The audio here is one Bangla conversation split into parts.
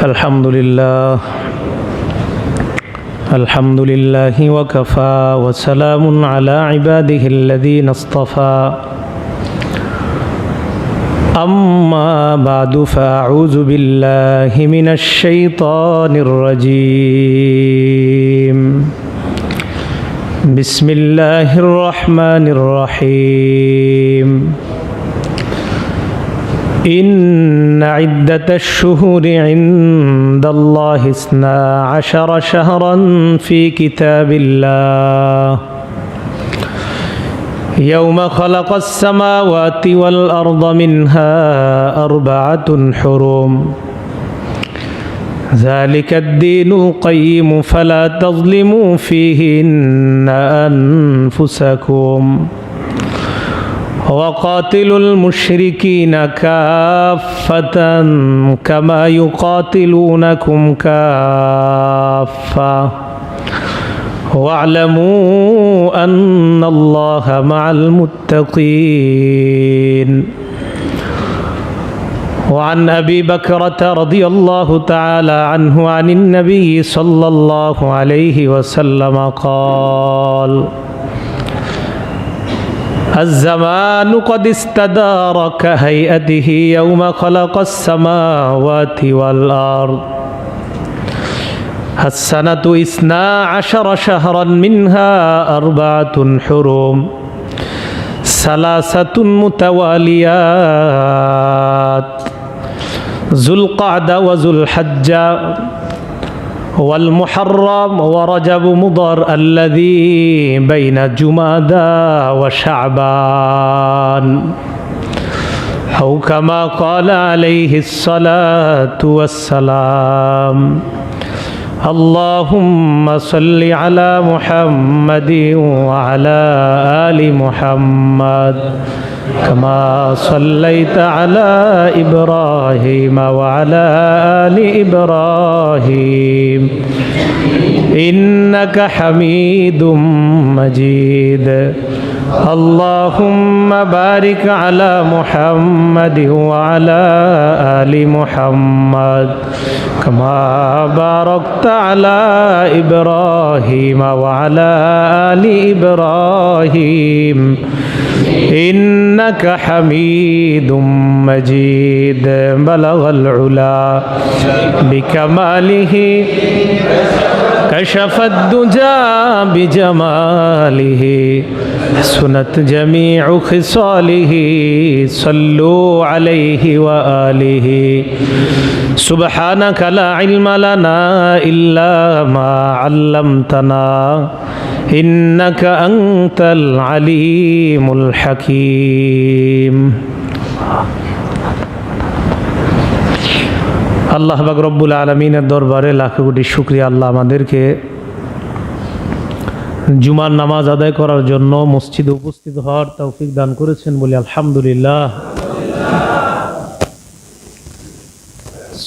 الحمد لله وكفى وسلام على عباده الذين اصطفى أما بعد فأعوذ بالله من الشيطان الرجيم بسم الله الرحمن الرحيم إن عدة الشهور عند الله 12 شهرا في كتاب الله يوم خلق السماوات والأرض منها 4 حرم ذلك الدين القيم فلا تظلموا فيهن أنفسكم وقاتلوا المشركين كافة كما يقاتلونكم كافة واعلموا أن الله مع المتقين وعن أبي بكرة رضي الله تعالى عنه عن النبي صلى الله عليه وسلم قال الزمان قد استدار كهيئته يوم خلق السماوات والأرض السنة 12 شهرا منها 4 حرم 3 متواليات ذو القعدة وذو الحجة والمحرم ورجب مضر الذي بين جمادى وشعبان أو كما قال عليه الصلاة والسلام اللهم صل على محمد وعلى آل محمد كما صليت على إبراهيم وعلى آل إبراهيم إنك حميد مجيد اللهم بارك على محمد وعلى آل محمد كما باركت على إبراهيم وعلى آل إبراهيم إنك حميد مجيد بلغ العلا بكماله كشف الدجى بجماله حسنت جميع خصاله صلوا عليه وآله سبحانك لا علم لنا إلا ما علمتنا إنك أنت العليم الحكيم আল্লাহ পাক রব্বুল আলামিনের দরবারে লাখ কোটি শুকরিয়া। আল্লাহ আমাদেরকে জুমার নামাজ আদায় করার জন্য মসজিদে উপস্থিত হওয়ার তৌফিক দান করেছেন বলি আলহামদুলিল্লাহ।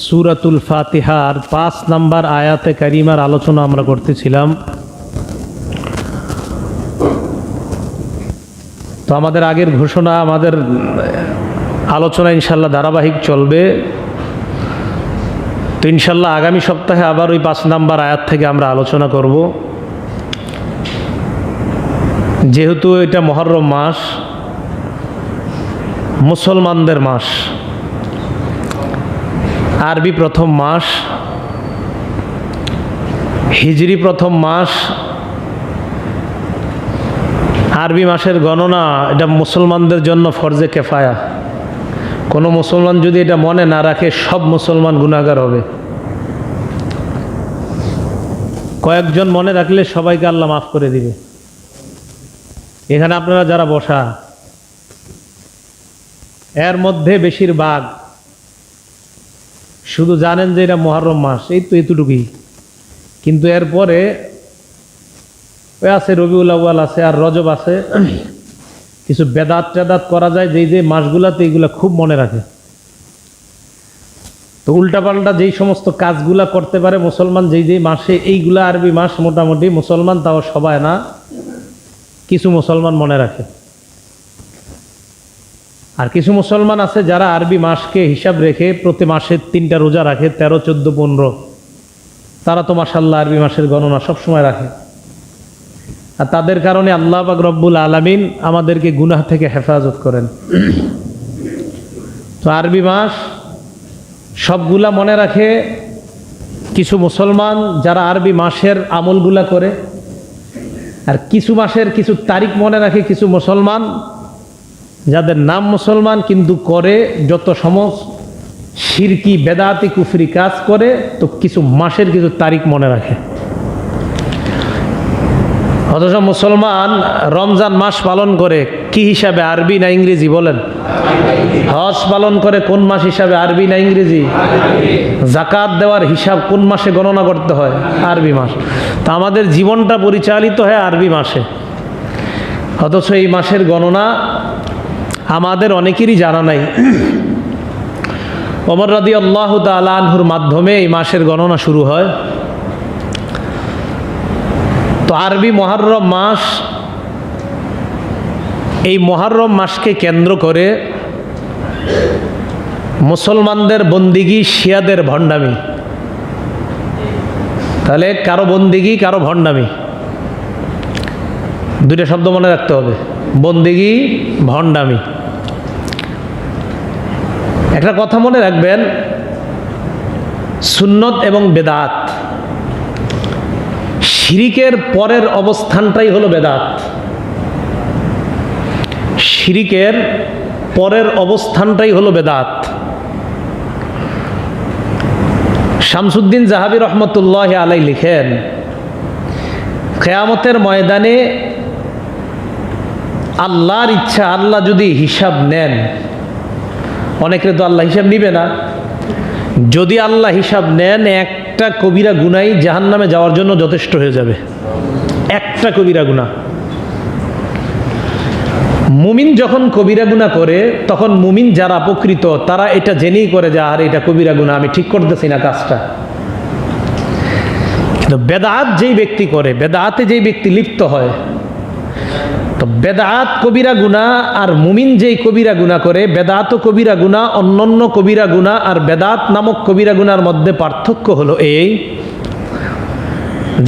সূরাতুল ফাতিহার 5 নম্বর আয়াতে কারিমার আলোচনা আমরা করতেছিলাম। তো আমাদের আগের ঘোষণা, আমাদের আলোচনা ইনশাল্লাহ ধারাবাহিক চলবে। তো ইনশাল্লাহ আগামী সপ্তাহে আবার ওই 5 নম্বর আয়াত থেকে আমরা আলোচনা করব। যেহেতু এটা মুহররম মাস, মুসলমানদের মাস, আরবি প্রথম মাস, হিজরি প্রথম মাস। আরবি মাসের গণনা এটা মুসলমানদের জন্য ফরজে কেফায়া। কোনো মুসলমান যদি এটা মনে না রাখে সব মুসলমান গুনাহগার হবে। কয়েকজন মনে রাখলে সবাইকে আল্লাহ মাফ করে দিবে। এখানে আপনারা যারা বসা, এর মধ্যে বেশিরভাগ শুধু জানেন যে এটা মুহররম মাস, এই তো এতটুকুই। কিন্তু এরপরে ওই আছে রবিউল আউয়াল আছে, আর রজব আছে। কিছু বেদাত টেদাত করা যায় যেই যে মাসগুলাতে, এইগুলা খুব মনে রাখে। তো উল্টাপাল্টা যেই সমস্ত কাজগুলা করতে পারে মুসলমান যেই যেই মাসে, এইগুলা আরবি মাস মোটামুটি মুসলমান, তাও সবাই না, কিছু মুসলমান মনে রাখে। আর কিছু মুসলমান আছে যারা আরবি মাসকে হিসাব রেখে প্রতি মাসে 3টা রোজা রাখে, 13, 14, 15। তারা তো মাশাআল্লাহ আরবি মাসের গণনা সবসময় রাখে। আর তাদের কারণে আল্লাহ পাক রব্বুল আলামিন আমাদেরকে গুনাহ থেকে হেফাজত করেন। তো আরবি মাস সবগুলা মনে রাখে কিছু মুসলমান যারা আরবি মাসের আমলগুলা করে, আর কিছু মাসের কিছু তারিখ মনে রাখে কিছু মুসলমান যাদের নাম মুসলমান কিন্তু করে যত সমস্ত শিরকি বেদাতি কুফরি কাজ করে, তো কিছু মাসের কিছু তারিখ মনে রাখে। অথচ মুসলমান রমজান মাস পালন করে কি হিসাবে, আরবি না ইংরেজি বলেন? হজ পালন করে কোন মাস হিসাবে, আরবি না ইংরেজি? জাকাত দেওয়ার হিসাব কোন মাসে গণনা করতে হয়? আরবি মাস। তা আমাদের জীবনটা পরিচালিত হয় আরবি মাসে, অথচ এই মাসের গণনা আমাদের অনেকেরই জানা নাই। ওমর রাদিয়াল্লাহু তাআলা আনহুর মাধ্যমে এই মাসের গণনা শুরু হয়। তো আরবি মুহররম মাস, এই মুহররম মাসকে কেন্দ্র করে মুসলমানদের বন্দিগি, শিয়াদের ভণ্ডামি। তাহলে কারো বন্দিগি কারো ভণ্ডামি, দুইটা শব্দ মনে রাখতে হবে, বন্দিগি ভণ্ডামি। একটা কথা মনে রাখবেন, সুন্নত এবং বেদাত, শিরিকের পরের অবস্থানটাই হলো বেদাত। শিরিকের পরের অবস্থানটাই হলো বেদাত। শামসুদ্দিন জাহাবি রহমতুল্লাহ আলাই লিখেন, কিয়ামতের ময়দানে আল্লাহর ইচ্ছা, আল্লাহ যদি হিসাব নেন, অনেকের তো আল্লাহ হিসাব নিবে না, যদি আল্লাহ হিসাব নেন একটা কবিরা গুনাই জাহান্নামে যাওয়ার জন্য যথেষ্ট হয়ে যাবে। একটা কবিরা গুনাহ। মুমিন যখন কবিরা গুনাহ করে, তখন মুমিন যারা প্রকৃত তারা এটা জেনেই করে যে আর এটা কবিরা গুনাহ, আমি ঠিক করতেছি না কাজটা। কিন্তু বেদাত যেই ব্যক্তি করে, বেদাতে যেই ব্যক্তি লিপ্ত হয়, তো বেদাত কবিরা গুনাহ আর মুমিন যেই কবিরা গুনাহ করে, বেদাত ও কবিরা গুনাহ, অন্যান্য কবিরা গুনাহ আর বেদাত নামক কবিরা গুনার মধ্যে পার্থক্য হলো এই,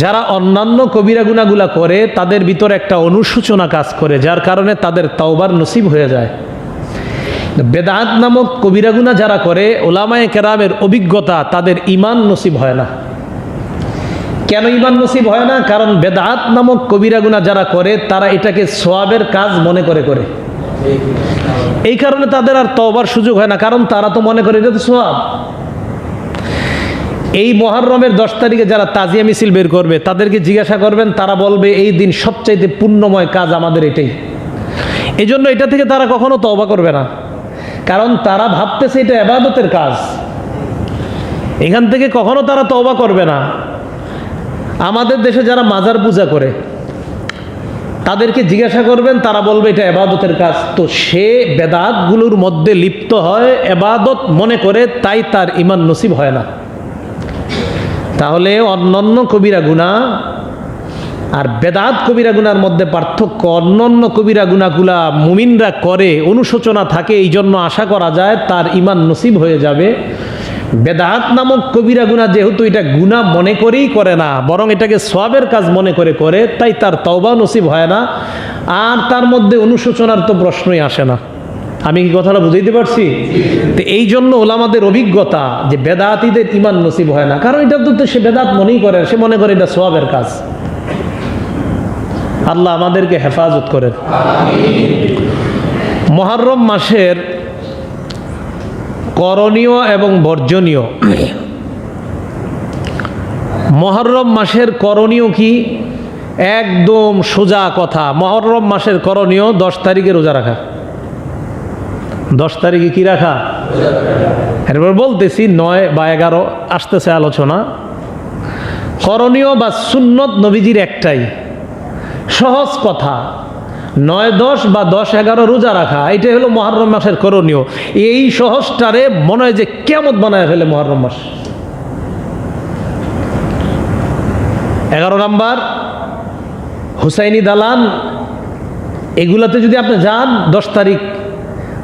যারা অন্যান্য কবিরা গুনাহগুলা করে তাদের ভিতরে একটা অনুশোচনা কাজ করে, যার কারণে তাদের তাওবার নসিব হয়ে যায়। বেদাত নামক কবিরা গুনাহ যারা করে, উলামায়ে কেরামের অভিজ্ঞতা তাদের ঈমান নসিব হয় না। কেন ঈমান নসিব হয় না? কারণ বেদাত নামক কবিরা গুনাহ যারা করে তারা এটাকে সওয়াবের কাজ মনে করে। এই কারণে তাদের আর তওবার সুযোগ হয় না, কারণ তারা তো মনে করে এটা তো সওয়াব। এই মুহররমের 10 তারিখে যারা তাজিয়া মিছিল বের করবে তাদেরকে জিজ্ঞাসা করবেন, তারা বলবে এই দিন সবচাইতে পুণ্যময় কাজ আমাদের এটাই। এই জন্য এটা থেকে তারা কখনো তওবা করবে না, কারণ তারা ভাবতেছে এটা ইবাদতের কাজ। এখান থেকে কখনো তারা তওবা করবে না। আমাদের দেশে যারা মাজার পূজা করে তাদেরকে জিজ্ঞাসা করবেন, তারা বলবে এটা ইবাদতের কাজ। তো সে বেদাতগুলোর মধ্যে লিপ্ত হয়, ইবাদত মনে করে, তাই তার ঈমান নসিব হয় না। তাহলে অন্যান্য কবিরা গুনাহ আর বেদাত কবিরা গুনার মধ্যে পার্থক্য, অন্যান্য কবিরা গুনাহগুলা মুমিনরা করে, অনুশোচনা থাকে, এই জন্য আশা করা যায় তার ঈমান নসিব হয়ে যাবে। বেদাত নামক কবিরা গুনাহ যেহেতু এটা গুনাহ মনে করেই করে না, বরং এটাকে সওয়াবের কাজ মনে করে, তাই তার তওবা নসিব হয় না, আর তার মধ্যে অনুশোচনার তো প্রশ্নই আসে না। আমি কি কথাটা বুঝাইতে পারছি? তো এই জন্য ওলামাদের অভিজ্ঞতা যে বেদাতীদের ঈমান নসিব হয় না, কারণ এটা তো সে বেদাত মনেই করে, সে মনে করে এটা সওয়াবের কাজ। আল্লাহ আমাদেরকে হেফাজত করেন। মুহররম মাসের করণীয় এবং বর্জনীয়। মুহররম মাসের করণীয় কি? একদম সোজা কথা। মুহররম মাসের করণীয় 10 তারিখে রোজা রাখা। 10 তারিখে কি রাখা? এরপর বলতেছি 9 বা 11 আসতেছে আলোচনা। করণীয় বা সুন্নত নবীজির একটাই, সহজ কথা, 9, 10 বা 10, 11 রোজা রাখা, এটাই হলো মুহররম মাসের করণীয়। এই সহজটারে মনে হয় যে কিয়ামত বানায় ফেলে মুহররম মাস। 11 নাম্বার হুসাইনি দালান, এগুলাতে যদি আপনি যান 10 তারিখ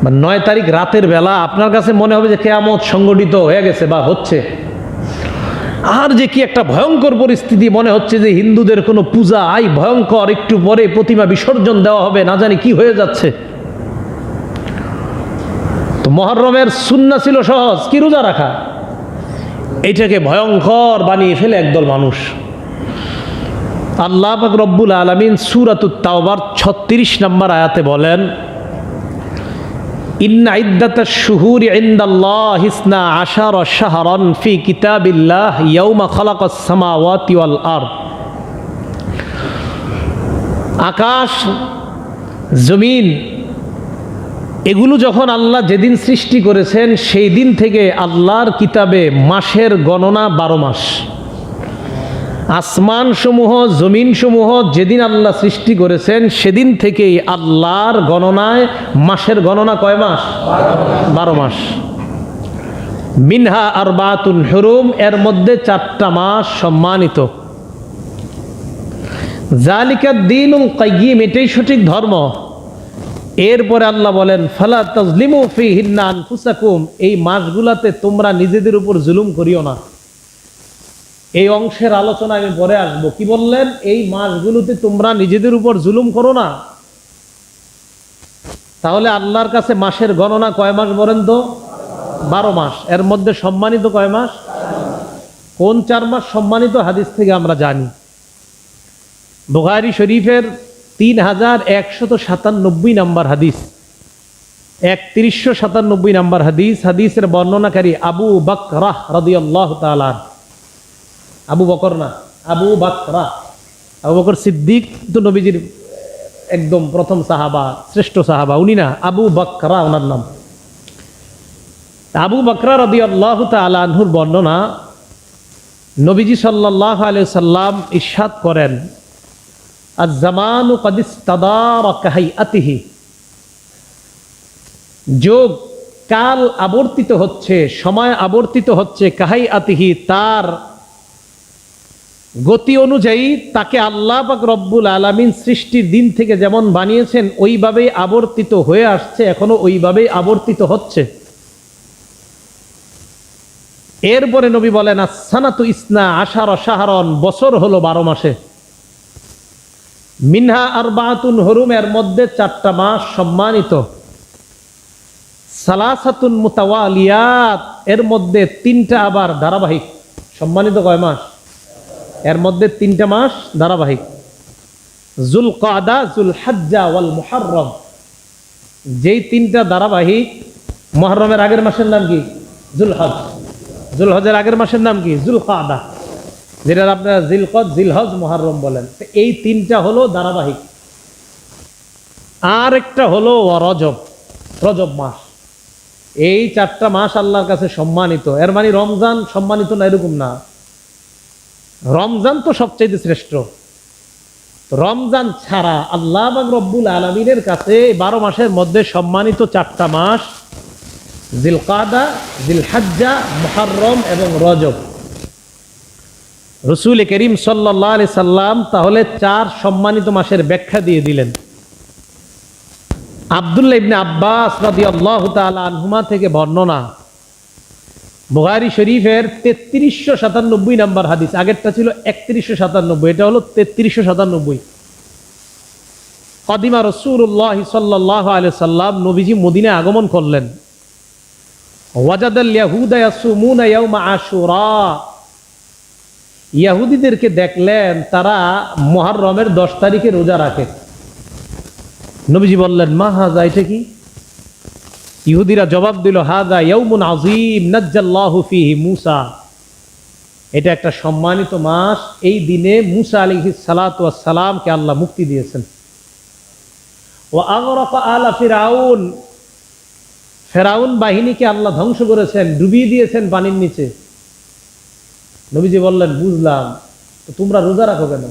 বা 9 তারিখ রাতের বেলা আপনার কাছে মনে হবে যে কিয়ামত সংগঠিত হয়ে গেছে বা হচ্ছে, আর যে কি একটা ভয়ঙ্কর পরিস্থিতি, মনে হচ্ছে যে হিন্দুদের কোনো পূজা আই ভয়ঙ্কর, একটু পরে প্রতিমা বিসর্জন দেওয়া হবে, না জানি কি হয়ে যাচ্ছে। তো মুহররমের সুন্নাহ ছিল সহজ, কি রোজা রাখা, এইটাকে ভয়ঙ্কর বানিয়ে ফেলে একদল মানুষ। আল্লাহ পাক রব্বুল আলামিন সূরাতুত তাওবার 36 নম্বর আয়াতে বলেন, ইন্না ইদ্দাতাশ শুহুরি ইনদাল্লাহি ইসনা আশারা শাহরান ফি কিতাবিল্লাহ ইয়াউমা খালাকাস সামাওয়াতি ওয়াল আরদ। আকাশ জমিন এগুলো যখন আল্লাহ যেদিন সৃষ্টি করেছেন সেই দিন থেকে আল্লাহর কিতাবে মাসের গণনা 12 মাস। আসমান সমূহ জমিন সমূহ যেদিন আল্লাহ সৃষ্টি করেছেন সেদিন থেকেই আল্লাহর গণনায় মাসের গণনা কয় মাস? 12 মাস। মিনহা আরবাতুন হুরুম, এর মধ্যে 4টা মাস সম্মানিত। জালিকা দ্বীনুল কাইয়্যিম, এটাই সঠিক ধর্ম। এরপরে আল্লাহ বলেন, ফালা তাজলিমু ফীহিন্না আনফুসাকুম, এই মাসগুলাতে তোমরা নিজেদের উপর জুলুম করিও না। এই অংশের আলোচনা আমি পরে আসবো। কি বললেন? এই মাসগুলোতে তোমরা নিজেদের উপর জুলুম করো না। তাহলে আল্লাহর কাছে মাসের গণনা কয় মাস বলেন তো? 12 মাস। এর মধ্যে সম্মানিত কয় মাস? কোন 4 মাস সম্মানিত হাদিস থেকে আমরা জানি। বুখারী শরীফের 3197 নম্বর হাদিস, 3197 নম্বর হাদিস। হাদিসের বর্ণনাকারী আবু বকরা রাদিয়াল্লাহু তাআলা। আবু বকর না, আবু বকরা। আবু বকর সিদ্দিক তো নবীজির একদম প্রথম সাহাবা, শ্রেষ্ঠ সাহাবা, উনি না, আবু বকরা ওনার নাম। আবু বকরা রাদিয়াল্লাহু তাআলা আনহুর বর্ণনা, নবীজি সাল্লাল্লাহু আলাইহি সাল্লাম ইরশাদ করেন, আজ-জামানু ক্বাদ ইসতাদারা কাহাইআতিহি, যোগ কাল আবর্তিত হচ্ছে, সময় আবর্তিত হচ্ছে, কাহাইআতিহি তার গতি অনুযায়ী। তাকে আল্লাহ পাক রব্বুল আলামিন সৃষ্টির দিন থেকে যেমন বানিয়েছেন ওইভাবেই আবর্তিত হয়ে আসছে, এখনো ওইভাবেই আবর্তিত হচ্ছে। এরপরে নবী বলেন, আস-সানাতু ইসনা আশারা শাহরান, বছর হলো 12 মাসে। মিনহা আরবাতুন হুরুম, এর মধ্যে 4টা মাস সম্মানিত। সালাসাতুন মুতাওয়ালিয়াত, এর মধ্যে 3টা আবার ধারাবাহিক। সম্মানিত কয় মাস? এর মধ্যে 3টা মাস ধারাবাহিক। যুলকাদা, যুলহজ্জা ওয়াল মুহররম, যেই 3টা ধারাবাহিক। মুহররমের আগের মাসের নাম কি? যুলহজ। যুলহজের আগের মাসের নাম কি? যুলকাদা, যেটা আপনারা জিলকদ, জিলহজ, মুহররম বলেন। এই 3টা হলো ধারাবাহিক। আর একটা হলো রজব, রজব মাস। এই 4টা মাস আল্লাহর কাছে সম্মানিত। এর মানে রমজান সম্মানিত না এরকম না, রমজান তো সবচেয়ে শ্রেষ্ঠ। রমজান ছাড়া আল্লাহ পাক রব্বুল আলামিনের কাছে 12 মাসের মধ্যে সম্মানিত 4টা মাস, জিলকাদা, জিলহজ্জা, মুহররম এবং রজব। রাসূল করিম সাল্লাল্লাহু আলাইহি সাল্লাম তাহলে 4 সম্মানিত মাসের ব্যাখ্যা দিয়ে দিলেন। আব্দুল্লাহ ইবনে আব্বাস রাদিয়াল্লাহু তাআলা আনহুমা থেকে বর্ণনা, বুখারী শরীফের 3397 নম্বর হাদিস। আগেরটা ছিল 3197, এটা হলো 3397। কাদিমা রাসূলুল্লাহ সাল্লাল্লাহু আলাইহি সাল্লাম, নবীজি মদিনায় আগমন করলেন। ওয়াজাদাল ইয়াহুদা ইয়াসুমুনা ইয়াউমা আশুরা, ইহুদিদেরকে দেখলেন তারা মুহররমের 10 তারিখে রোজা রাখে। নবীজি বললেন, মা হাযা, এটা কি? ইহুদিরা জবাব দিল, হাযা ইয়াউমুন আযীম নাজ্জাল্লাহু ফীহি মূসা, এটা একটা সম্মানিত মাস, এই দিনে মূসা আলাইহিস সালাতু ওয়াস সালামকে আল্লাহ মুক্তি দিয়েছেন। ওয়া আগরাকা আলা ফিরাউন, ফেরাউন বাহিনীকে আল্লাহ ধ্বংস করেছেন, ডুবিয়ে দিয়েছেন পানির নিচে। নবীজি বললেন, বুঝলাম, তো তোমরা রোজা রাখো কেন?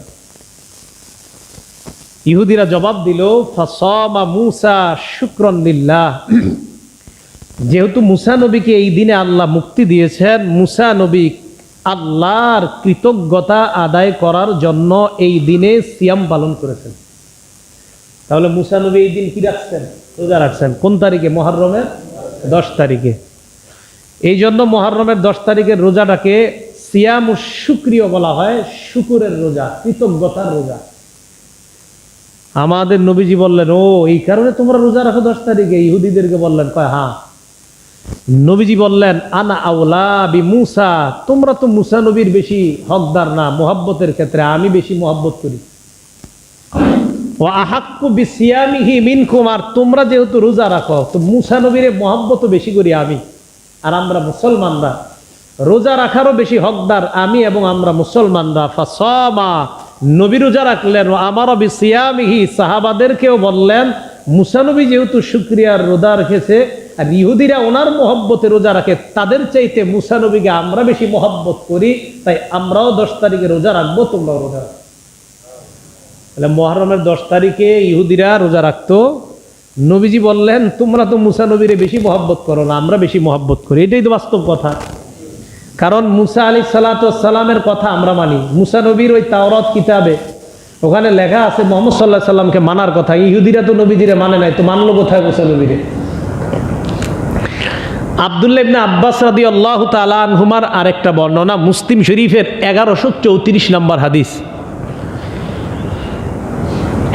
ইহুদিরা জবাব দিল, ফাসামা মূসা শুকরান লিল্লাহ, যেহেতু মূসা নবীকে এই দিনে আল্লাহ মুক্তি দিয়েছেন, মূসা নবী আল্লাহর কৃতজ্ঞতা আদায় করার জন্য এই দিনে সিয়াম পালন করেছেন। তাহলে মূসা নবী এই দিন কি রাখছেন? রোজা রাখছেন। কোন তারিখে? মুহররমের 10 তারিখে। এই জন্য মুহররমের 10 তারিখের রোজাটাকে সিয়ামুশ শুকরিয় বলা হয়, শুকুরের রোজা, কৃতজ্ঞতার রোজা। আমাদের নবীজি বললেন, ও এই কারণে তোমরা রোজা রাখো 10 তারিখে? ইহুদিদেরকে বললেন, কয় হ্যাঁ। নবীজি বললেন, আনা আওলা বি মুসা, তোমরা তো মুসা নবীর বেশি হকদার না মুহাব্বতের ক্ষেত্রে, আমি বেশি মুহাব্বত করি। ওয়া আহাক্কু বিসিয়ামিহি মিনকুম, আর তোমরা যেহেতু রোজা রাখো তো মুসা নবীর মুহাব্বত বেশি করি আমি। আর আমরা মুসলমানরা রোজা রাখারও বেশি হকদার আমি এবং আমরা মুসলমানরা। ফাসামা, নবী রোজা রাখলেন। আমারও বিসিয়ামিহি, সাহাবাদেরকেও বললেন মুসা নবী যেহেতু শুকরিয়ার রোজা রেখেছে আর ইহুদিরা ওনার মহব্বতে রোজা রাখে, তাদের চাইতে মুসা নবীকে আমরা বেশি মহব্বত করি, তাই আমরাও 10 তারিখে রোজা রাখবো, তোমরাও রোজা রাখো। তাহলে মুহররমের 10 তারিখে ইহুদিরা রোজা রাখতো। নবীজি বললেন, তোমরা তো মুসা নবীরে বেশি মহব্বত করো না, আমরা বেশি মহব্বত করি। এটাই তো বাস্তব কথা। কারণ মুসা আলাইহিস সালাতু ওয়াস সালামের কথা আমরা মানি। মুসা নবীর ওই তাওরাত কিতাবে ওখানে লেখা আছে মুহাম্মদ সাল্লাল্লাহু আলাইহি সাল্লামকে মানার কথা। ইহুদিরা তো নবীজিরে মানে নাই, তো মানলো কোথায় মুসা নবীরে? আব্দুল্লাহ ইবনে আব্বাস রাদিয়াল্লাহু তাআলা আনহুমার আরেকটা বর্ণনা, মুসলিম শরীফের 1134 নম্বর হাদিস।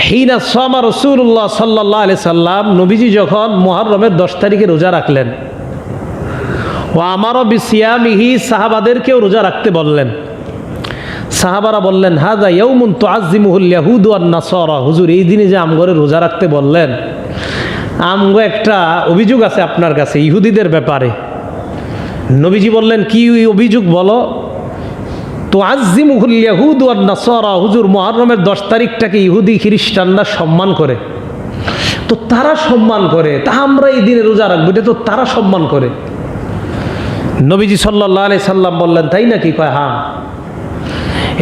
হিনা সামা রাসূলুল্লাহ সাল্লাল্লাহু আলাইহি সাল্লাম, নবীজি যখন মুহররমের 10 তারিখে রোজা রাখলেন, ওয়া আমারা বিসিয়ামিহি, সাহাবাদেরকেও রোজা রাখতে বললেন। সাহাবারা বললেন, হাযা ইয়াউমুন তুআজ্জিমুহুল ইয়াহুদু ওয়ান নাসারা, হুজুর এই দিনে যে আমগরে রোজা রাখতে বললেন, আমগো একটা অভিযোগ আছে আপনার কাছে ইহুদিদের ব্যাপারে। নবীজি বললেন, কি অভিযোগ বলো? তুআজ্জিমুহুল ইয়াহুদু ওয়ান নাসারা, হুজুর মুহররমের 10 তারিখটাকে ইহুদি খ্রিস্টানরা সম্মান করে, তো তারা সম্মান করে, তা আমরা এই দিনে রোজা রাখবো, এটা তো তারা সম্মান করে। নবীজি সাল্লাল্লাহু আলাইহি সাল্লাম বললেন, তাই নাকি? কয় হ্যাঁ।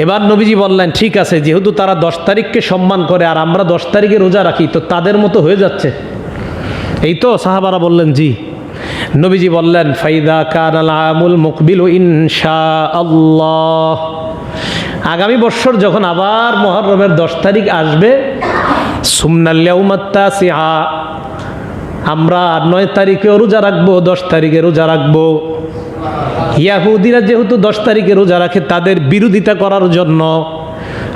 এবার নবীজি বললেন, ঠিক আছে, যেহেতু তারা 10 তারিখকে সম্মান করে আর আমরা 10 তারিখে রোজা রাখি, তো তাদের মতো হয়ে যাচ্ছে, এই তো? সাহাবারা বললেন, জি। নবীজি বললেন, ফাইদা কানাল আমুল মুকবিলু ইনশাআল্লাহ, আগামী বছর যখন আবার মুহররমের 10 তারিখ আসবে, সুমনাল ইয়াউমাত তাসিআ, আমরা 9 তারিখেও রোজা রাখবো, 10 তারিখে রোজা রাখবো। ইয়াহুদিরা যেহেতু 10 তারিখে রোজা রাখে, তাদের বিরোধিতা করার জন্য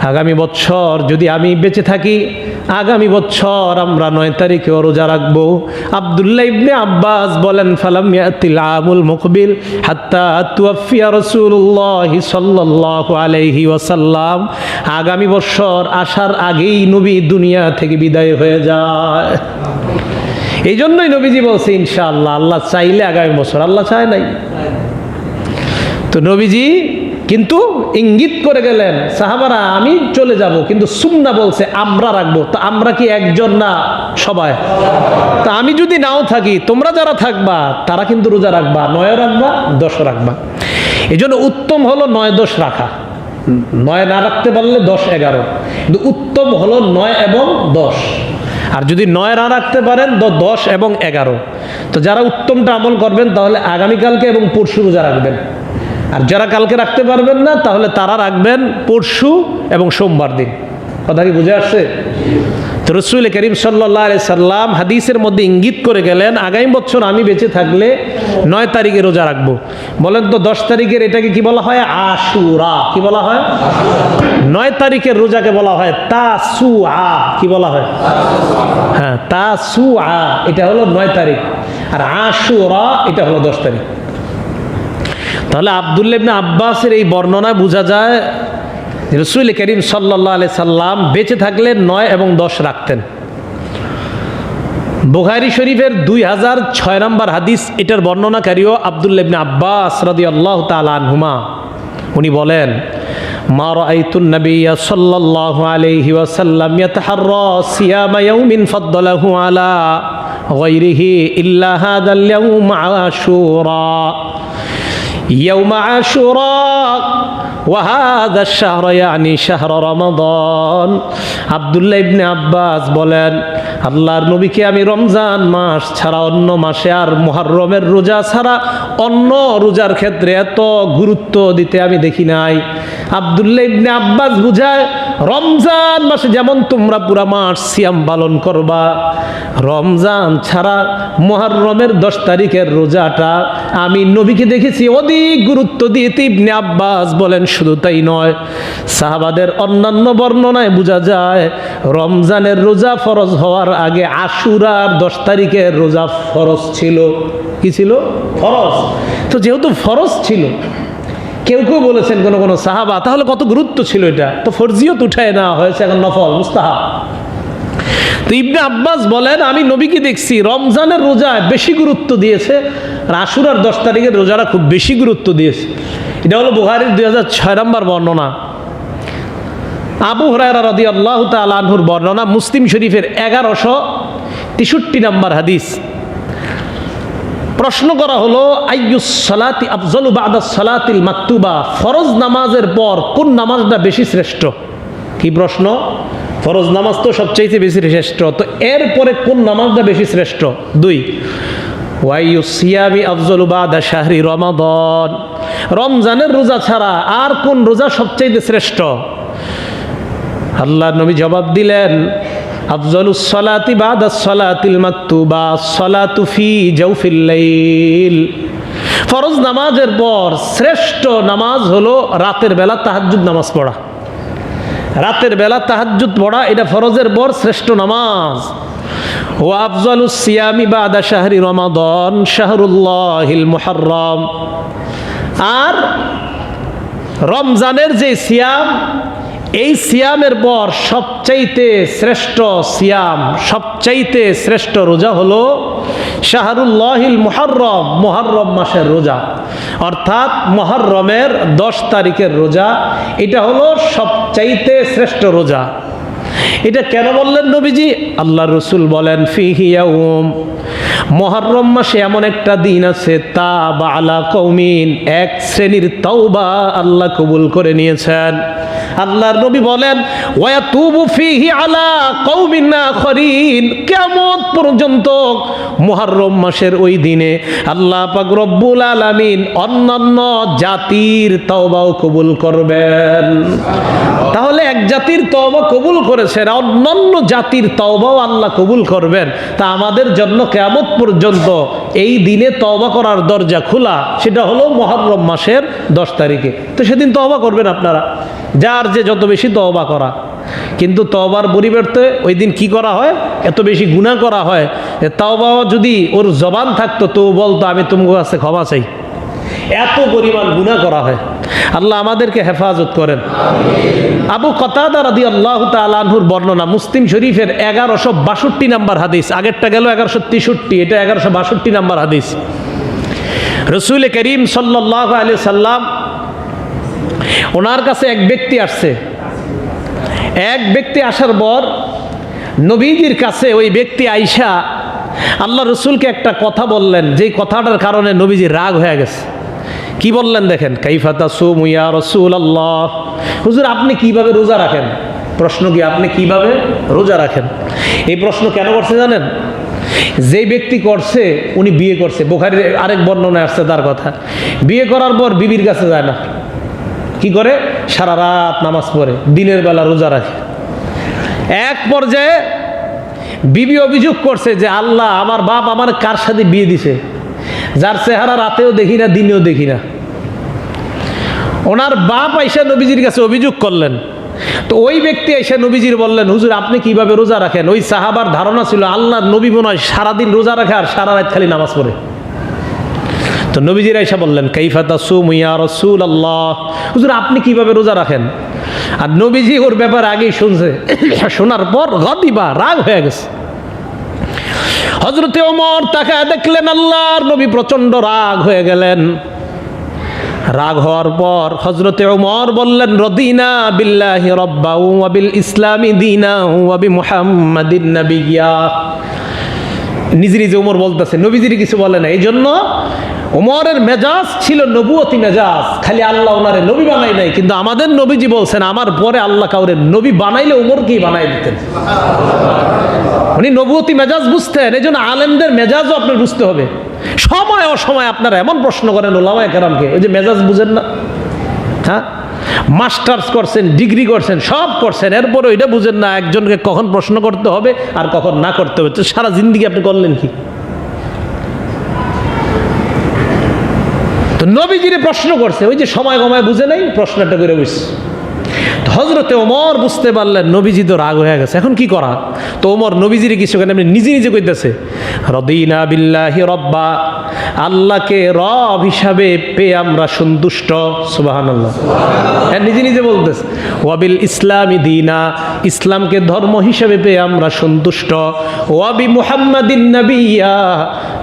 আগামী বছর যদি আমি বেঁচে থাকি, আগামী বছর আমরা 9 তারিখেও রোজা রাখবো। আব্দুল্লাহ ইবনে আব্বাস বলেন, ফালাম ইয়াতিল আমুল মুকবিল হাত্তা তুওয়াফিয়া রাসূলুল্লাহ সাল্লাল্লাহু আলাইহি ওয়াসাল্লাম, আগামী বছর আসার আগেই নবী দুনিয়া থেকে বিদায় হয়ে যায়। এই জন্যই নবীজি বলছে ইনশাআল্লাহ, আল্লাহ চাইলে আগামী বছর, আল্লাহ চায় নাই। তো নবীজি কিন্তু ইঙ্গিত করে গেলেন, সাহাবারা আমি চলে যাব, কিন্তু সুন্নাহ বলছে আমরা রাখবো। তো আমরা কি একজন না সবাই? তা আমি যদি নাও থাকি, তোমরা যারা থাকবা তারা কিন্তু রোজা রাখবা, 9 রাখবা, 10 রাখবা। এই জন্য উত্তম হলো 9-10 রাখা। 9 না রাখতে পারলে 10-11, কিন্তু উত্তম হলো 9 এবং 10। আর যদি 9 না রাখতে পারেন তো 10 এবং 11। তো যারা উত্তমটা আমল করবেন তাহলে আগামীকালকে এবং পরশু রোজা রাখবেন, আর যারা কালকে রাখতে পারবেন না তাহলে তারা রাখবেন পরশু এবং সোমবার দিন। কথা কি বুঝে আসছে? তো রাসূল করিম সাল্লাল্লাহু আলাইহি সাল্লাম হাদিসের মধ্যে ইঙ্গিত করে গেলেন, আগামী বছর আমি বেঁচে থাকলে 9 তারিখে রোজা রাখবো। বলেন তো 10 তারিখের এটাকে কি বলা হয়? আশুরা। কি বলা হয়? 9 তারিখের রোজাকে বলা হয় তাসুআ। কি বলা হয়? হ্যাঁ, তাসুআ এটা হলো 9 তারিখ, আর আশুরা এটা হলো 10 তারিখ। তাহলে আব্দুল্লাহ ইবনে আব্বাসের এই বর্ণনায় বোঝা যায় রাসূল করিম সাল্লাল্লাহু আলাইহি সাল্লাম বেঁচে থাকলে 9 এবং 10 রাখতেন। বুখারী শরীফের 2006 নম্বর হাদিস, এটার বর্ণনাকারীও আব্দুল্লাহ ইবনে আব্বাস রাদিয়াল্লাহু তাআলা আনহুমা। উনি বলেন, মা রাআইতুন নাবিয়্য সাল্লাল্লাহু আলাইহি ওয়াসাল্লাম ইয়াতাহাররা সিয়ামা ইয়াউমিন ফাদ্দালাহু আলা গায়রিহি ইল্লা হাদাল ইয়াউম আশুরা। يوم عاشوراء وهذا الشهر يعني شهر رمضان। আব্দুল্লাহ ইবনে আব্বাস বলেন, আল্লাহর নবীকে আমি রমজান মাস ছাড়া অন্য মাসে আর মুহররমের রোজা ছাড়া অন্য রোজার ক্ষেত্রে এত গুরুত্ব দিতে আমি দেখি নাই। আব্দুল্লাহ ইবনে আব্বাস বুঝায় রমজান মাসে যেমন তোমরা পুরা মাস সিয়াম পালন করবা, রমজান ছাড়া মুহররমের 10 তারিখের রোজাটা আমি নবীকে দেখেছি অধিক গুরুত্ব দিয়ে। ইবনে আব্বাস বলেন শুধু তাই নয়, সাহাবাদের অন্যান্য বর্ণনায় বোঝা যায় রমজানের রোজা ফরজ হওয়ার আগে আশুরার 10 তারিখের রোজা ফরজ ছিল। কি ছিল? ফরজ। তো যেহেতু ফরজ ছিল, কেউ কেউ বলেছেন কোন কোন সাহাবা, তাহলে কত গুরুত্ব ছিল এটা, তো ফরজিয়ত উঠায় নেওয়া হয়েছে, এখন নফল মুস্তাহাব। তো ইবনে আব্বাস বলেন আমি নবীকে দেখছি রমজানের রোজায় বেশি গুরুত্ব দিয়েছে, আর আশুরার 10 তারিখের রোজাটা খুব বেশি গুরুত্ব দিয়েছে। এটা হলো বুখারীর 2006 নম্বর বর্ণনা। আবু হুরায়রা রাদিয়াল্লাহু তাআলা আনহুর বর্ণনা, মুসলিম শরীফের 1163 নম্বর হাদিস। প্রশ্ন করা হলো আইয়ুস সালাতি আফজালু বা'দা সালাতিল মাকতুবা, ফরজ নামাজের পর কোন নামাজটা বেশি শ্রেষ্ঠ? কি প্রশ্ন? ফরজ নামাজ তো সবচাইতে বেশি শ্রেষ্ঠ, তো এরপরে কোন নামাজটা বেশি শ্রেষ্ঠ? 2 ওয়াইয়ুস সিয়ামি আফজালু বা'দা শাহরি রমাদান, রমজানের রোজা ছাড়া আর কোন রোজা সবচাইতে শ্রেষ্ঠ? আল্লাহর নবী জবাব দিলেন আফজালুস সালাতি বা'দা সালাতিল মাকতুবা সালাতু ফি জাওফিল লাইল, ফরজ নামাজের পর শ্রেষ্ঠ নামাজ হলো রাতের বেলা তাহাজ্জুদ নামাজ পড়া। রাতের বেলা তাহাজ্জুদ পড়া এটা ফরজের পর শ্রেষ্ঠ নামাজ। ওয়া আফজালুস সিয়ামি বা'দা শাহরি রমাদান শাহরুল্লাহিল মুহাররম, আর রমজানের যে সিয়াম, এই সিয়ামের পর সবচাইতে শ্রেষ্ঠ সিয়াম, সবচাইতে শ্রেষ্ঠ রোজা হলো শাহরুল্লাহিল মুহাররম, মুহররম মাসের রোজা, অর্থাৎ মুহররমের 10 তারিখের রোজা। এটা হলো সবচাইতে শ্রেষ্ঠ রোজা। এটা কেন বললেন নবীজি? আল্লাহ রসুল বলেন ফিহি ইয়াউম, মুহররম মাসে এমন একটা দিন আছে তাবা আলা কওমিন, এক শ্রেণীর তওবা আল্লাহ কবুল করে নিয়েছেন। আল্লাহর নবী বলেন ওয়াতুবু ফিহি আলা কওমিন আখরিন, কিয়ামত পর্যন্ত মুহররম মাসের ওই দিনে আল্লাহ পাক রব্বুল আলামিন অন্যান্য জাতির তওবাও কবুল করবেন। তাহলে এক জাতির তওবা কবুল করেছেন, অন্যান্য জাতির তওবাও আল্লাহ কবুল করবেন। তা আমাদের জন্য কিয়ামত পর্যন্ত এই দিনে তওবা করার দরজা খোলা, সেটা হলো মুহররম মাসের 10 তারিখে। তো সেদিন তওবা করবেন আপনারা, যার যে যত বেশি তওবা করা। কিন্তু তওবার পরিবর্তে ওই দিন কি করা হয়? এত বেশি গুনাহ করা হয়, তওবা যদি ওর জবান থাকতো তো বলতো আমি তোমার কাছে ক্ষমা চাই, এত পরিমাণ গুনাহ করা হয়। আল্লাহ আমাদেরকে হেফাজত করেন। আবু কতাদা রাদিয়াল্লাহু তাআলা আনহুর বর্ণনা, মুসলিম শরীফের 1162 নম্বর হাদিস। আগেরটা গেল 1163, এটা 1162 নম্বর হাদিস। রাসূল করিম সাল্লাল্লাহু আলাইহি সাল্লাম, ওনার কাছে এক ব্যক্তি আসছে। এক ব্যক্তি আসার পর নবীজির কাছে ওই ব্যক্তি আইসা আল্লাহ রসুলকে একটা কথা বললেন, যেই কথাটার কারণে নবীজি রাগ হয়ে গেছে। কি বললেন দেখেন, কাইফা তাসুমু ইয়া রাসূলুল্লাহ, হুজুর আপনি কিভাবে রোজা রাখেন? প্রশ্ন কি আপনি কিভাবে রোজা রাখেন? এই প্রশ্ন কেন করছে জানেন? যে ব্যক্তি করছে উনি বিয়ে করছে, বুখারীর আরেক বর্ণনায় আসছে তার কথা। বিয়ে করার পর বিবির কাছে যায় না, কি করে? সারা রাত নামাজ পড়ে, দিনের বেলা রোজা রাখে। এক পর্যায়ে বিবি অভিযোগ করছে যে আল্লাহ, আমার বাপ আমার কার সাথে বিয়ে দিছে, যার চেহারা রাতেও দেখি না দিনেও দেখি না। ওনার বাপ আইসা নবীজির কাছে অভিযোগ করলেন। তো ওই ব্যক্তি এসে নবীজির বললেন হুজুর আপনি কিভাবে রোজা রাখেন? ওই সাহাবার ধারণা ছিল আল্লাহর নবী মনে হয় সারাদিন রোজা রাখে আর সারা রাত খালি নামাজ পড়ে। তো নবীজির আইসা বললেন কাইফা তাসুমু ইয়া রাসূলুল্লাহ, হুজুর আপনি কিভাবে রোজা রাখেন? আর নবীজি ওর ব্যাপার আগেই শুনছে, শোনার পর গাদিবা, রাগ হয়ে গেছে। হযরতে ওমর তাকায় দেখলেন আল্লাহর নবী প্রচন্ড রাগ হয়ে গেলেন। রাগ হওয়ার পর হযরতে ওমর বললেন রদিনা বিল্লাহি রাব্বাও ওয়া বিল ইসলামি দীনা ওয়া বি মুহাম্মাদিন নাবিয়্যা। নিজে নিজে ওমর বলতেছে, নবীজির কিছু বলে না। এই জন্য ওমরের মেজাজ ছিল নবুয়তি মেজাজ, খালি আল্লাহ ওনারে নবী বানাই নাই। কিন্তু আমাদের নবীজি বলছেন আমার পরে আল্লাহ কাউরে নবী বানাইলে ওমরকেই বানাই দিতেন। উনি নবুয়তি মেজাজ বুঝতেন। এই জন্য আলেমদের মেজাজও আপনার বুঝতে হবে। সময় অসময় আপনারা এমন প্রশ্ন করেন ওলামায়ে কেরামকে, ওই যে মেজাজ বুঝেন না, হ্যাঁ মাস্টার্স করছেন, ডিগ্রি করছেন, সব করছেন, এরপরে ওইটা বুঝেন না একজনকে কখন প্রশ্ন করতে হবে আর কখন না করতে হবে। তো সারা জিন্দেগি আপনি করলেন কি? তো নবীজিরে প্রশ্ন করছে, ওই যে সময় কমায় বুঝে নাই, প্রশ্নটা করে বুঝছে। হযরতে ওমর বুঝতে পারলেন নবীজি তো রাগ হয়ে গেছে, এখন কি করা? তো ওমর নবীজিরে কিছু কেন নিজে নিজে কইতেছে, রদিনা বিল্লাহি রব্বা, আল্লাহকে রব হিসাবে পেয়ে আমরা সন্তুষ্ট। সুবহানাল্লাহ, হ্যাঁ নিজে নিজে বলতেছে। ওয়াবিল ইসলামি দিনা, ইসলামকে ধর্ম হিসাবে পেয়ে আমরা সন্তুষ্ট। ওয়াবি মুহাম্মাদিন নাবিয়্যা,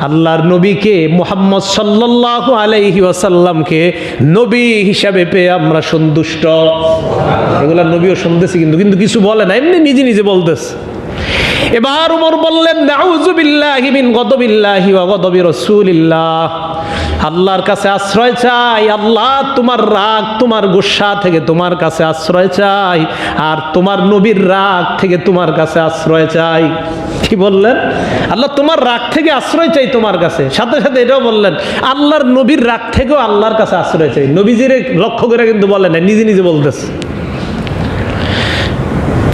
আল্লাহর নবীকে মুহাম্মদ সাল্লাল্লাহু আলাইহি ওয়াসাল্লামকে নবী হিসাবে পেয়ে আমরা সন্তুষ্ট। এগুলা নবীও শুনতেছি, কিন্তু কিছু বলে না, এমনি নিজে নিজে বলতেছে। এবার ওমর বললেন, নাউযু বিল্লাহি মিন গদবিল্লাহি ওয়া গদবি রাসূলিল্লাহ, আল্লাহর কাছে আশ্রয় চাই, আল্লাহ তোমার রাগ, তোমার গুসা থেকে তোমার কাছে আশ্রয় চাই, আর তোমার নবীর রাগ থেকে তোমার কাছে আশ্রয় চাই। কি বললেন? আল্লাহ তোমার রাগ থেকে আশ্রয় চাই তোমার কাছে, সাথে সাথে এটাও বললেন আল্লাহর নবীর রাগ থেকেও আল্লাহর কাছে আশ্রয় চাই। নবীজিরে লক্ষ্য করে কিন্তু বলে না, নিজে নিজে বলতেছে।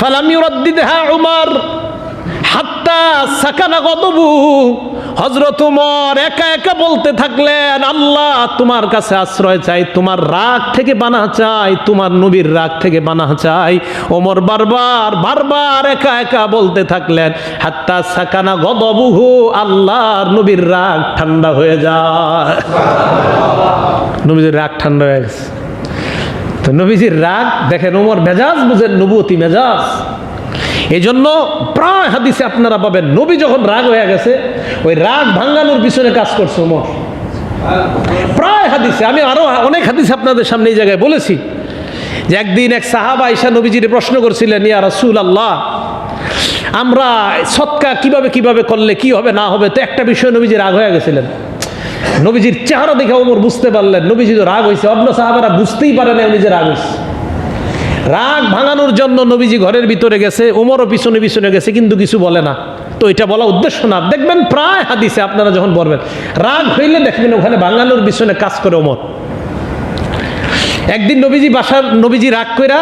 ফালাম ইউরাদ্দিদহা উমর হাত্তা সাকানা গদবু, হযরত ওমর একা একা বলতে থাকলেন, আল্লাহ তোমার কাছে আশ্রয় চাই, তোমার রাগ থেকে পানাহ চাই, তোমার নবীর রাগ থেকে পানাহ চাই। ওমর বারবার বারবার একা একা বলতে থাকলেন, হাত্তা সাকানা গদবুহু, আল্লাহর নবীর রাগ ঠান্ডা হয়ে যায়। নবীর রাগ ঠান্ডা হয়ে গেছে। তো নবীজির রাগ দেখেন, ওমর মেজাজ বুঝেন, নবুয়তি মেজাজ। এই জন্য প্রায় হাদিসে আপনারা পাবেন নবী যখন রাগ হয়ে গেছে ওই রাগ ভাঙানোর পিছনে কাজ করছে ওমর। প্রায় হাদিসে, আমি আরো অনেক হাদিস আপনাদের সামনে এই জায়গায় বলেছি যে একদিন এক সাহাবা আয়েশা নবীজির প্রশ্ন করছিলেন, ইয়া রাসূলুল্লাহ, আমরা সদকা কিভাবে কিভাবে করলে কি হবে না হবে। তো একটা বিষয় নবীজি রাগ হয়ে গেছিলেন। নবীজির চেহারা দেখে ওমর বুঝতে পারলেন নবীজি তো রাগ হয়েছে, অন্য সাহাবারা বুঝতেই পারে না উনি যে রাগ হয়েছে। রাগ ভাঙানোর জন্য নবীজি ঘরের ভিতরে গেছে, ওমরও পিছনে পিছনে গেছে, কিন্তু কিছু বলে না। তো এটা বলা উদ্দেশ্য না, দেখবেন প্রায় হাদিসে আপনারা যখন পড়বেন রাগ হইলে দেখবেন ওখানে ভাঙানোর পিছনে কাজ করে ওমর। একদিন নবীজি রাগ কইরা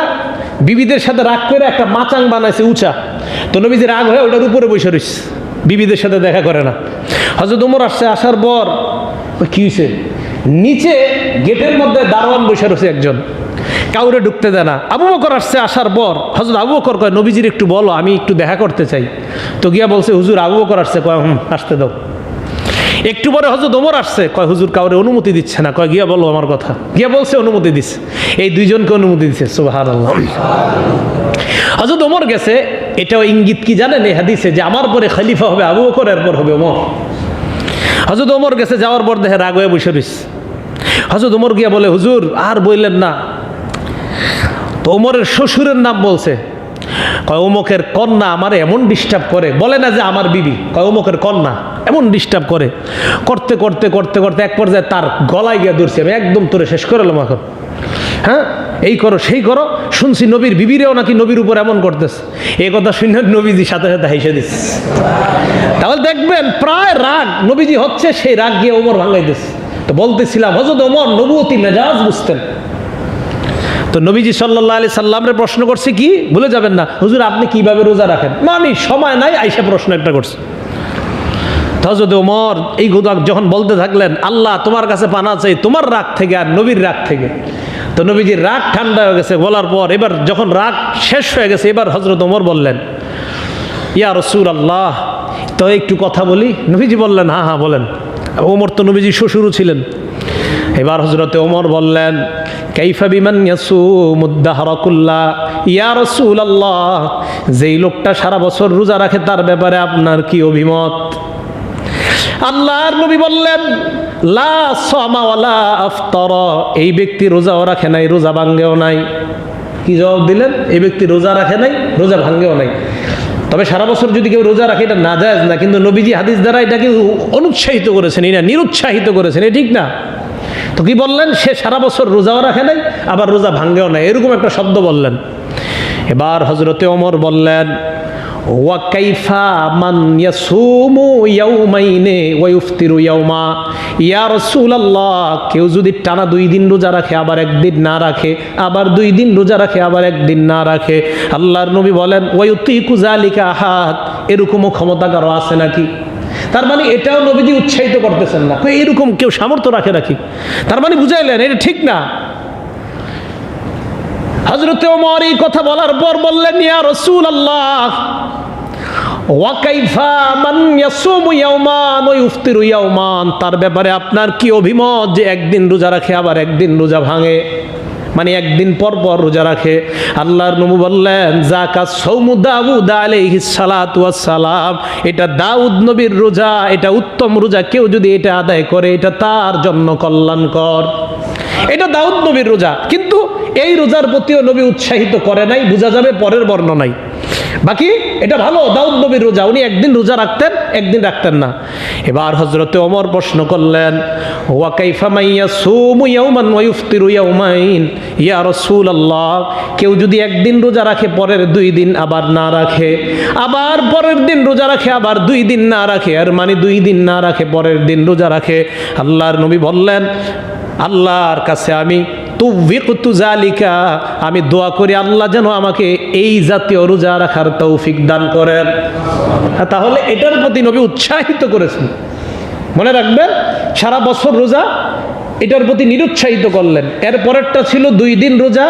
বিবিদের সাথে রাগ করে একটা মাচাং বানাইছে উঁচা। তো নবীজি রাগ হয়ে ওটার উপরে বসে রয়েছে, বিবিদের সাথে দেখা করে না। হযরত ওমর আসছে, আসার পর কি হয়েছে, নিচে গেটের মধ্যে দারোয়ান বসে রয়েছে একজন, কাউরে ঢুকতে দেয় না। আবু বকর আসছে, আসার পর হযরত আবু বকর কয়, নবীজির একটু বলো, আমি একটু দেখা করতে চাই। তো গিয়া বলছে, হুজুর আবু বকর আসছে। কয় আসতে দাও। একটু পরে হযরত ওমর আসছে, কয় হুজুর কাউরে অনুমতি দিচ্ছে না। কয় গিয়া বলো আমার কথা। গিয়া বলছে অনুমতি দিচ্ছে, এই দুইজনকে অনুমতি দিচ্ছে। সুবহানাল্লাহ। হযরত ওমর গেছে, এটাও ইঙ্গিত কি জানেন এই হাদিসে, যে আমার পরে খলিফা হবে আবু বকর, এরপর হবে ওমর। হযরত ওমর গেছে, যাওয়ার পর দেখে রাগ হয়ে বসে রয়েছে। হযরত ওমর গিয়া বলে, হুজুর আর বললেন না। তো ওমরের শ্বশুরের নাম বলছে, কয় অমুকের কন্যা আমার এমন ডিস্টার্ব করে, বলে না যে আমার বিবি, কয় অমুকের কন্যা এমন ডিস্টার্ব করে, করতে করতে করতে করতে এক পর্যায়ে তার গলায় গিয়ে ধরছি, আমি একদম তোরে শেষ করলাম এখন। হ্যাঁ, এই করো সেই করো, শুনছি নবীর বিবিরেও নাকি নবীর উপর এমন করতেছে। এই কথা শুনে নবীজি সাথে সাথে হেসে দিচ্ছে। তাহলে দেখবেন প্রায় রাগ নবীজি হচ্ছে, সেই রাগ গিয়ে ওমর ভাঙাইতেছে। তো বলতেছিলাম হযরত ওমর নবুয়তি মেজাজ বুঝতেন। তো নবীজি সাল্লাল্লাহু আলাইহি সাল্লামের প্রশ্ন করছে কি, ভুলে যাবেন না, হুজুর আপনি কিভাবে রোজা রাখেন, মানে সময় নাই, আয়েশা প্রশ্ন একটা করছে। হযরত ওমর এই কথা যখন বলতে থাকলেন, আল্লাহ তোমার কাছে পানা চাই তোমার রাগ থেকে আর নবীর রাগ থেকে। তো নবীজির রাগ ঠান্ডা হয়ে গেছে। বলার পর এবার যখন রাগ শেষ হয়ে গেছে, এবার হযরত ওমর বললেন, ইয়া রাসূলুল্লাহ, তো একটু কথা বলি। নবীজি বললেন, হ্যাঁ হ্যাঁ বলেন। ওমর তো নবীজি শ্বশুরও ছিলেন। এবার হযরতে ওমর বললেন, কাইফা বিমান ইয়াসুমুদ দাহরা কুল্লা, ইয়া রাসূলুল্লাহ, যেই লোকটা সারা বছর রোজা রাখে তার ব্যাপারে আপনার কি অভিমত? আল্লাহর নবী বললেন, লা সামা ওয়ালা আফতারা, এই ব্যক্তি রোজাও রাখে নাই, রোজা ভাঙ্গেও নাই। কি জবাব দিলেন? এই ব্যক্তি রোজা রাখে নাই, রোজা ভাঙ্গেও নাই। তবে সারা বছর যদি কেউ রোজা রাখে এটা নাজায়েজ না, কিন্তু নবীজি হাদিস দ্বারা এটাকে অনুৎসাহিত করেছেন, এটা নিরুৎসাহিত করেছেন, এ ঠিক না। তো কি বললেন? সে সারা বছর রোজাও রাখে নাই, আবার রোজা ভাঙ্গেও নাই, এরকম একটা শব্দ বললেন। এবার হযরতে ওমর বললেন, ওয়া কাইফা মান ইয়াসুমু ইয়াউমাইনি ওয়া ইফতিরু ইয়াউমা, ইয়া রাসূলুল্লাহ, কেউ যদি টানা 2 দিন রোজা রাখে আবার একদিন না রাখে, আবার 2 দিন রোজা রাখে আবার একদিন না রাখে, আল্লাহর নবী বলেন ওয়া ইউতিকু যালিকা আহাদ, এরকমও ক্ষমতা কারো আছে নাকি? তার মানে এটাও নবীজি উৎসাহিত করতেছেন না, এরকম কেউ সামর্থ্য রাখে নাকি? তার মানে বুঝাইলেন এটা ঠিক না। হযরত ওমর এই কথা বলার পর বললেন ইয়া রাসূলুল্লাহ ওয়া কাইফা মান ইয়াসুমু ইয়াওমান ওয়া ইফতিরু ইয়াওমান, তার ব্যাপারে আপনার কি অভিমত যে একদিন রোজা রাখে আবার একদিন রোজা ভাঙে, মানে একদিন পর পর রোজা রাখে? আল্লাহর নবী বললেন যাকা সাওমু দাউদ আলাইহিস সালাতু ওয়াস সালাম, এটা দাউদ নবীর রোজা, এটা উত্তম রোজা, কেউ যদি এটা আদায় করে এটা তার জন্য কল্যাণকর। এটা দাউদ নবীর রোজা, কিন্তু এই রোজার প্রতিও নবী উৎসাহিত করে নাই, বোঝা যাবে পরের বর্ণনায়। বাকি এটা ভালো, দাউদ নবীর রোজা, উনি একদিন রোজা রাখতেন একদিন রাখতেন না। এবার হযরতে ওমর প্রশ্ন করলেন ওয়া কাইফা মান ইয়াসুমু ইয়াওমান ওয়া ইফতিরু ইয়াওমাইন, ইয়া রাসূলুল্লাহ, কেউ যদি একদিন রোজা রাখে পরের 2 দিন আবার না রাখে, আবার পরের দিন রোজা রাখে আবার 2 দিন না রাখে, আর মানে 2 দিন না রাখে পরের দিন রোজা রাখে, আল্লাহর নবী বললেন আল্লাহর কাছে আমি তুবিকতু যালিকা, আমি দোয়া করি আল্লাহ যেন আমাকে এই জাতীয় রোজা রাখার তৌফিক দান করেন। তাহলে এটার প্রতি নবী উৎসাহিত করেছেন। মনে রাখবেন, সারা বছর রোজা, এটার প্রতি নিরুৎসাহিত করলেন। এর পরেরটা ছিল 2 দিন রোজা,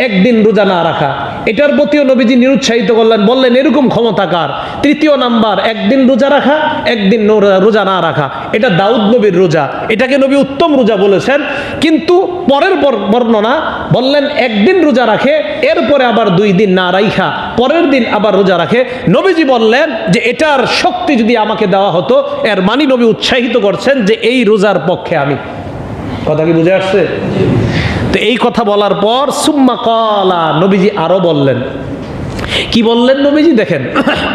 1 দিন রোজা না রাখা, এটার প্রতিও নবীজি নিরুৎসাহিত করলেন, বললেন এরকম ক্ষমতা কার? 3য় নাম্বার 1 দিন রোজা রাখা 1 দিন রোজা না রাখা, এটা দাউদ নবীর রোজা, এটাকে নবী উত্তম রোজা বলেছেন। কিন্তু পরের বর্ণনা বললেন 1 দিন রোজা রাখে, এরপরে আবার 2 দিন না রাখা, পরের দিন আবার রোজা রাখে। নবীজি বললেন যে এটার শক্তি যদি আমাকে দেওয়া হতো, এর মানে নবী উৎসাহিত করছেন যে এই রোজার পক্ষে আমি। কথা কি বুঝে আসছে? তো এই কথা বলার পর সুম্মা ক্বালা, নবীজি আরো বললেন। কি বললেন নবীজি? দেখেন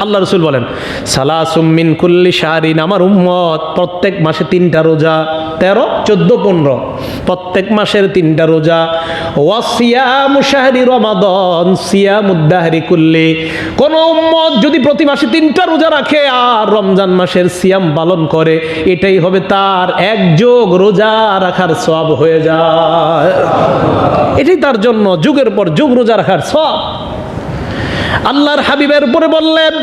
আল্লাহ রাসূল বলেন সালাসুম মিন কুল্লি শাহরিন, আমার উম্মত প্রত্যেক মাসে 3টা রোজা, 13, 14, 15, প্রত্যেক মাসের 3টা রোজা। ওয়া সিয়ামু শাহরি রমাদান সিয়ামুদ দাহরি কুল্লি, কোন উম্মত যদি প্রতি মাসে 3টা রোজা রাখে আর রমজান মাসের সিয়াম পালন করে, এটাই হবে তার 1 যোগ রোজা রাখার সওয়াব হয়ে যায়। এটাই তার জন্য যুগের পর যুগ রোজা রাখার সওয়াব। আল্লাহর হাবিবের উপরে বললেন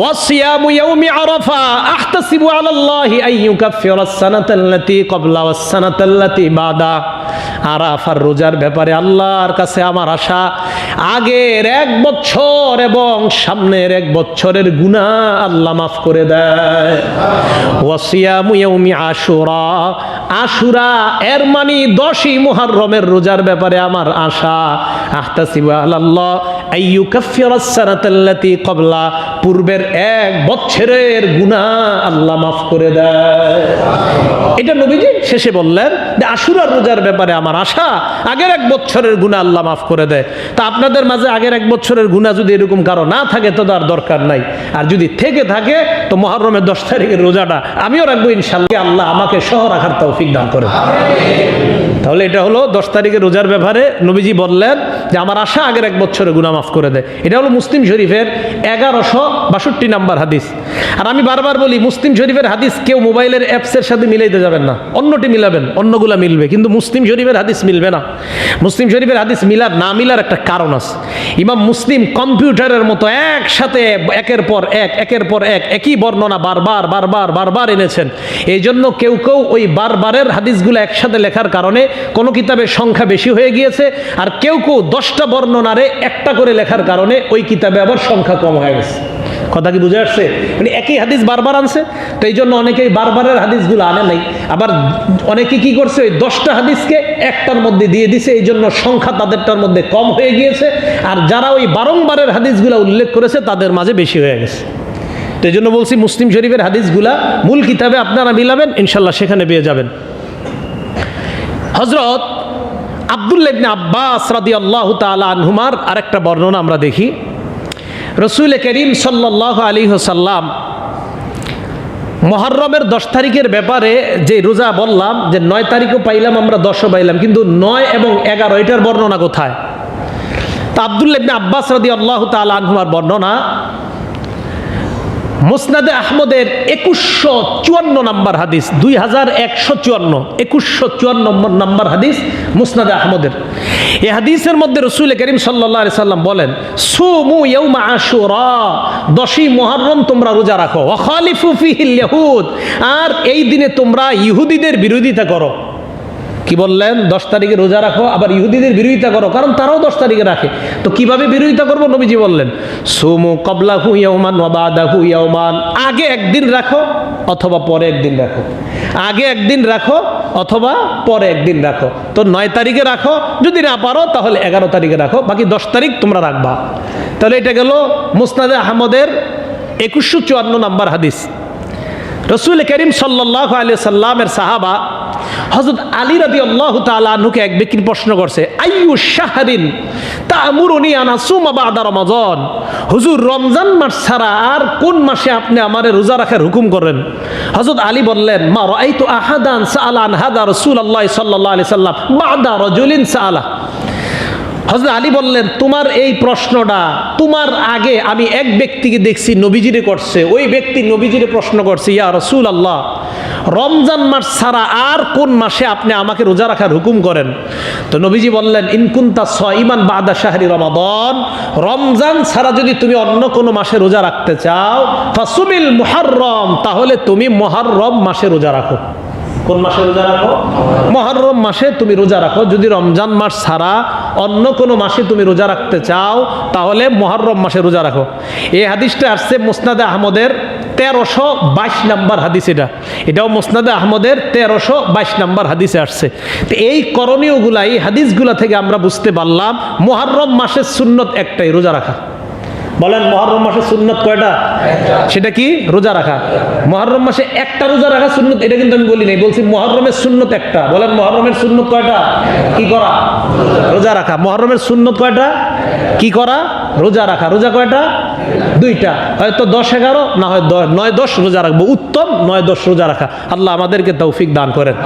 ওয়াসিয়ামু ইয়াউমি আরাফা আহতাসিবু আলাল্লাহি আন ইউকাফিরাস সানাতাল্লাতী ক্বাবলা ওয়াস সানাতাল্লাতী বাদা, আরাফার রোজার ব্যাপারে আল্লাহর কাছে আমার আশা আগের 1 বছর এবং সামনের 1 বছরের গুনাহ আল্লাহ মাফ করে দেয়। ওয়াসিয়ামু ইয়াউমি আশুরা, আশুরা এর মানে 10ই মুহররমের রোজার ব্যাপারে আমার আশা আহতাসিবু আলাল্লাহ আন ইউকাফিরাস সানাতাল্লাতী ক্বাবলা, পূর্বের 1 বছরের গুনাহ আল্লাহ মাফ করে দেয়। এটা নবীজি শেষে বললেন যে আশুরার রোজার ব্যাপারে আমার আশা আগের 1 বছরের গুনাহ আল্লাহ মাফ করে দেয়। তা আপনাদের মাঝে আগের 1 বছরের গুনাহ যদি এরকম কারো না থাকে তো তার দরকার নাই, আর যদি থেকে থাকে তো মুহররমের 10 তারিখের রোজাটা আমিও রাখবো ইনশাআল্লাহ, আল্লাহ আমাকে সহ রাখার তৌফিক দান করেন। তাহলে এটা হলো 10 তারিখের রোজার ব্যাপারে নবীজি বললেন যে আমার আশা আগের 1 বছরের গুনাহ মাফ করে দেয়। এটা হলো মুসলিম শরীফের 1162 নম্বর হাদিস। আর আমি বারবার বলি মুসলিম শরীফের হাদিস কেউ মোবাইলের অ্যাপসের সাথে মিলাইতে যাবেন না, অন্যটি মিলাবেন, অন্যগুলা মিলবে, কিন্তু মুসলিম শরীফের হাদিস মিলবে না। মুসলিম শরীফের হাদিস মিলার না মিলার একটা কারণ আছে। ইমাম মুসলিম কম্পিউটারের মতো একসাথে একের পর এক একই বর্ণনা বারবার এনেছেন। এই জন্য কেউ ওই বারবারের হাদিসগুলো একসাথে লেখার কারণে কোনো কিতাবের সংখ্যা বেশি হয়ে গিয়েছে, আর কেউ 10টা বর্ণনারে একটা করে লেখার কারণে ওই কিতাবে আবার সংখ্যা কম হয়ে গেছে। কথা কি বুঝে আসছে? মানে একই হাদিস বারবার আনছে, তো এই জন্য অনেকেই বারবারের হাদিসগুলো আনে নাই। আবার অনেকে কি করছে, ওই 10টা হাদিসকে একটার মধ্যে দিয়ে দিছে, এই জন্য সংখ্যা তাদেরটার মধ্যে কম হয়ে গিয়েছে, আর যারা ওই বারংবারের হাদিসগুলো উল্লেখ করেছে তাদের মাঝে বেশি হয়ে গেছে। তো এই জন্য বলছি মুসলিম শরীফের হাদিসগুলা মূল কিতাবে আপনারা মিলাবেন, ইনশাল্লাহ সেখানে পেয়ে যাবেন। হযরত আব্দুল্লাহ ইবনে আব্বাস রাদিয়াল্লাহু তাআলা আনহুমার আরেকটা বর্ণনা আমরা দেখি। রাসূল করিম সাল্লাল্লাহু আলাইহি ওয়াসাল্লাম মুহররমের 10 তারিখের ব্যাপারে যে রোজা বললাম যে 9 তারিখও পাইলাম আমরা, 10ও পাইলাম, কিন্তু 9 এবং 11 এটার বর্ণনা কোথায়? তা আব্দুল্লাহ ইবনে আব্বাস রাদিয়াল্লাহু তাআলা আনহুমার বর্ণনা মুসনাদে আহমদের 2154 নম্বর হাদিস, 2154 2154 নম্বর হাদিস মুসনাদে আহমদের। এই হাদিসের মধ্যে রাসূল করিম সাল্লাল্লাহু আলাইহি সাল্লাম বলেন, সুমু ইয়াউমা আশুরা, 10ই মুহররম তোমরা রোজা রাখো, ওয়া খালিফু ফিহিল ইয়াহুদ, আর এই দিনে তোমরা ইহুদিদের বিরোধিতা করো। কি বললেন? 10 তারিখে রোজা রাখো, আবার ইহুদিদের বিরোধিতা করো, কারণ তারাও 10 তারিখে রাখে। তো কিভাবে বিরোধিতা করবো? নবীজি বললেন, সুমু ক্বাবলাহু ইয়াওমান ওয়া বাদাহু ইয়াওমান, আগে একদিন রাখো অথবা পরে একদিন রাখো, আগে একদিন রাখো অথবা পরে একদিন রাখো। তো 9 তারিখে রাখো, যদি না পারো তাহলে 11 তারিখে রাখো, বাকি 10 তারিখ তোমরা রাখবা। তাহলে এটা গেল মুসনাদে আহমদের 2154 নম্বর হাদিস। রাসূল করিম সাল্লাল্লাহু আলাইহি সাল্লামের সাহাবা হযরত আলী রাদিয়াল্লাহু তাআলা আনহুকে এক ব্যক্তি প্রশ্ন করছে, আইয়ু শাহরিন তা'মুরুনি আন আসুমা বা'দা রমাদান, হুজুর রমজান মাস ছাড়া আর কোন মাসে আপনি আমারে রোজা রাখার হুকুম করেন? হযরত আলী বললেন, মা রাআইতু আহাদান সাআলা আন হাদা রাসূলুল্লাহ সাল্লাল্লাহু আলাইহি সাল্লাম বা'দা রাজুলিন সাআলা। হযরত আলী বললেন, তোমার এই প্রশ্নটা তোমার আগে আমি এক ব্যক্তিকে দেখছি নবীজিরে করছে, ওই ব্যক্তি নবীজিরে প্রশ্ন করছে, ইয়া রাসূলুল্লাহ, রমজান মাস ছাড়া আর কোন মাসে আপনি আমাকে রোজা রাখার হুকুম করেন? তো নবীজি বললেন, ইন কুনতা সাইমান বাদা শাহরি রমাদান, রমজান ছাড়া যদি তুমি অন্য কোনো মাসে রোজা রাখতে চাও, ফাসুমিল মুহররম, তাহলে তুমি মুহররম মাসে রোজা রাখো। কোন মাসে রোজা রাখো? মুহররম মাসে তুমি রোজা রাখো। যদি রমজান মাস ছাড়া অন্য কোনো মাসে তুমি রোজা রাখতে চাও, তাহলে মুহররম মাসে রোজা রাখো। এই হাদিসটা আসছে মুসনাদে আহমদের 1322 নম্বর হাদিস। এটাও মুসনাদে আহমদের 1322 নম্বর হাদিসে আসছে। তো এই করণীয়গুলা, এই হাদিসগুলা থেকে আমরা বুঝতে পারলাম মুহররম মাসের সুন্নত একটাই, রোজা রাখা। বলেন, মুহররম মাসের সুন্নত কয়টা? সেটা কি? রোজা রাখা। মুহররম মাসে একটা রোজা রাখা সুন্নত, এটা কিন্তু আমি বলি নাই, বলছি মুহররমের সুন্নত একটা। বলেন, মুহররমের সুন্নত কয়টা? কি করা? রোজা রাখা। মুহররমের সুন্নত কয়টা? কি করা? রোজা রাখা। রোজা কয়টা? 2টা, হয়তো 10-11, না হয় 9-10 রোজা রাখবো। উত্তম 9-10 রোজা রাখা। আল্লাহ আমাদেরকে তৌফিক দান করেন।